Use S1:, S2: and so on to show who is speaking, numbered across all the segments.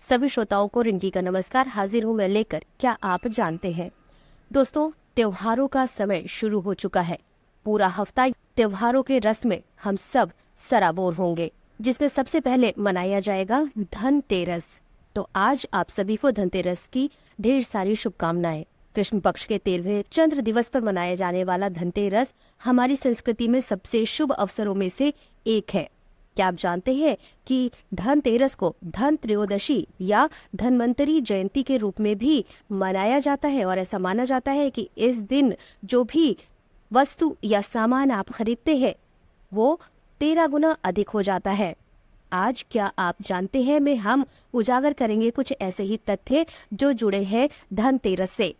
S1: सभी श्रोताओं को रिंकी का नमस्कार। हाजिर हूँ मैं लेकर क्या आप जानते हैं। दोस्तों, त्योहारों का समय शुरू हो चुका है। पूरा हफ्ता त्योहारों के रस में हम सब सराबोर होंगे, जिसमें सबसे पहले मनाया जाएगा धनतेरस। तो आज आप सभी को धनतेरस की ढेर सारी शुभकामनाएं। कृष्ण पक्ष के 13वें चंद्र दिवस पर मनाया जाने वाला धनतेरस हमारी संस्कृति में सबसे शुभ अवसरों में से एक है। क्या आप जानते हैं कि धनतेरस को धन त्रयोदशी या धन्वंतरी जयंती के रूप में भी मनाया जाता है और ऐसा माना जाता है कि इस दिन जो भी वस्तु या सामान आप खरीदते हैं वो 13 गुना अधिक हो जाता है। आज क्या आप जानते हैं में हम उजागर करेंगे कुछ ऐसे ही तथ्य जो जुड़े हैं धनतेरस से।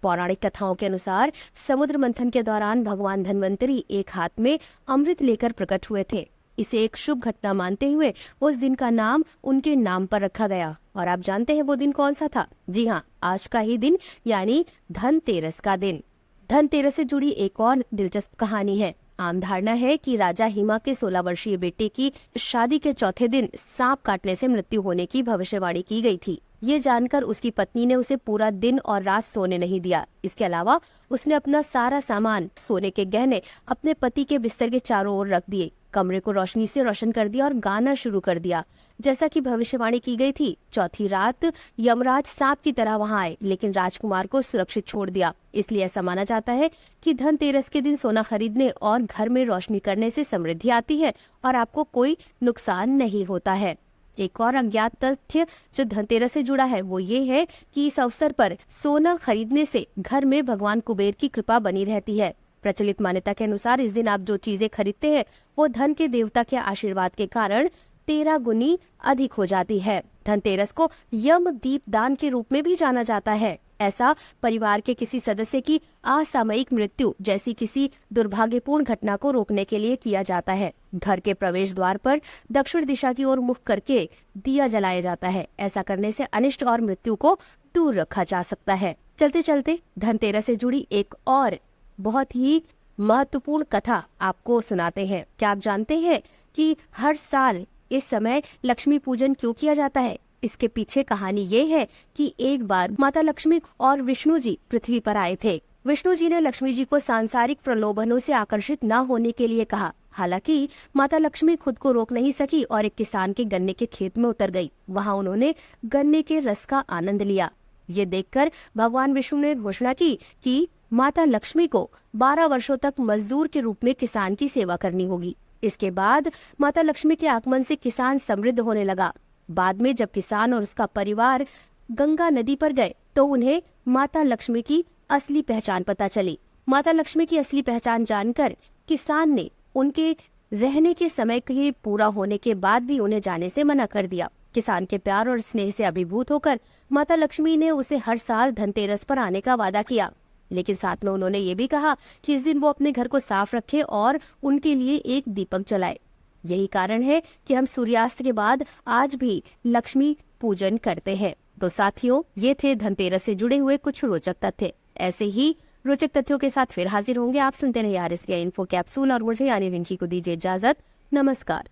S1: पौराणिक कथाओं के अनुसार समुद्र मंथन के दौरान भगवान धन्वंतरी एक हाथ में अमृत लेकर प्रकट हुए थे। इसे एक शुभ घटना मानते हुए उस दिन का नाम उनके नाम पर रखा गया। और आप जानते हैं वो दिन कौन सा था? जी हाँ, आज का ही दिन यानी धनतेरस का दिन। धनतेरस से जुड़ी एक और दिलचस्प कहानी है। आम धारणा है कि राजा हिमा के 16 वर्षीय बेटे की शादी के चौथे दिन सांप काटने से मृत्यु होने की भविष्यवाणी की गई थी। ये जानकर उसकी पत्नी ने उसे पूरा दिन और रात सोने नहीं दिया। इसके अलावा उसने अपना सारा सामान, सोने के गहने अपने पति के बिस्तर के चारों ओर रख दिए, कमरे को रोशनी से रोशन कर दिया और गाना शुरू कर दिया। जैसा कि भविष्यवाणी की गई थी, चौथी रात यमराज सांप की तरह वहां आए, लेकिन राजकुमार को सुरक्षित छोड़ दिया। इसलिए ऐसा माना जाता है कि धनतेरस के दिन सोना खरीदने और घर में रोशनी करने से समृद्धि आती है और आपको कोई नुकसान नहीं होता है। एक और अज्ञात तथ्य जो धनतेरस से जुड़ा है वो ये है कि इस अवसर पर सोना खरीदने से घर में भगवान कुबेर की कृपा बनी रहती है। प्रचलित मान्यता के अनुसार इस दिन आप जो चीजें खरीदते हैं वो धन के देवता के आशीर्वाद के कारण 13 गुनी अधिक हो जाती है। धनतेरस को यम दीप दान के रूप में भी जाना जाता है। ऐसा परिवार के किसी सदस्य की असामयिक मृत्यु जैसी किसी दुर्भाग्यपूर्ण घटना को रोकने के लिए किया जाता है। घर के प्रवेश द्वार पर दक्षिण दिशा की ओर मुख करके दिया जलाया जाता है। ऐसा करने से अनिष्ट और मृत्यु को दूर रखा जा सकता है। चलते चलते धनतेरस से जुड़ी एक और बहुत ही महत्वपूर्ण कथा आपको सुनाते हैं। क्या आप जानते हैं कि हर साल इस समय लक्ष्मी पूजन क्यों किया जाता है? इसके पीछे कहानी ये है कि एक बार माता लक्ष्मी और विष्णु जी पृथ्वी पर आए थे। विष्णु जी ने लक्ष्मी जी को सांसारिक प्रलोभनों से आकर्षित न होने के लिए कहा। हालांकि माता लक्ष्मी खुद को रोक नहीं सकी और एक किसान के गन्ने के खेत में उतर गई। वहां उन्होंने गन्ने के रस का आनंद लिया। ये देखकर भगवान विष्णु ने घोषणा की कि माता लक्ष्मी को 12 वर्षों तक मजदूर के रूप में किसान की सेवा करनी होगी। इसके बाद माता लक्ष्मी के आगमन से किसान समृद्ध होने लगा। बाद में जब किसान और उसका परिवार गंगा नदी पर गए तो उन्हें माता लक्ष्मी की असली पहचान पता चली। माता लक्ष्मी की असली पहचान जानकर किसान ने उनके रहने के समय के पूरा होने के बाद भी उन्हें जाने से मना कर दिया। किसान के प्यार और स्नेह से अभिभूत होकर माता लक्ष्मी ने उसे हर साल धनतेरस पर आने का वादा किया, लेकिन साथ में उन्होंने ये भी कहा कि इस दिन वो अपने घर को साफ रखे और उनके लिए एक दीपक जलाए। यही कारण है कि हम सूर्यास्त के बाद आज भी लक्ष्मी पूजन करते हैं। तो साथियों, ये थे धनतेरस से जुड़े हुए कुछ रोचक तथ्य। ऐसे ही रोचक तथ्यों के साथ फिर हाजिर होंगे। आप सुनते रहिए RSK इन्फो कैप्सूल और मुझे यानी रिंकी को दीजिए इजाजत। नमस्कार।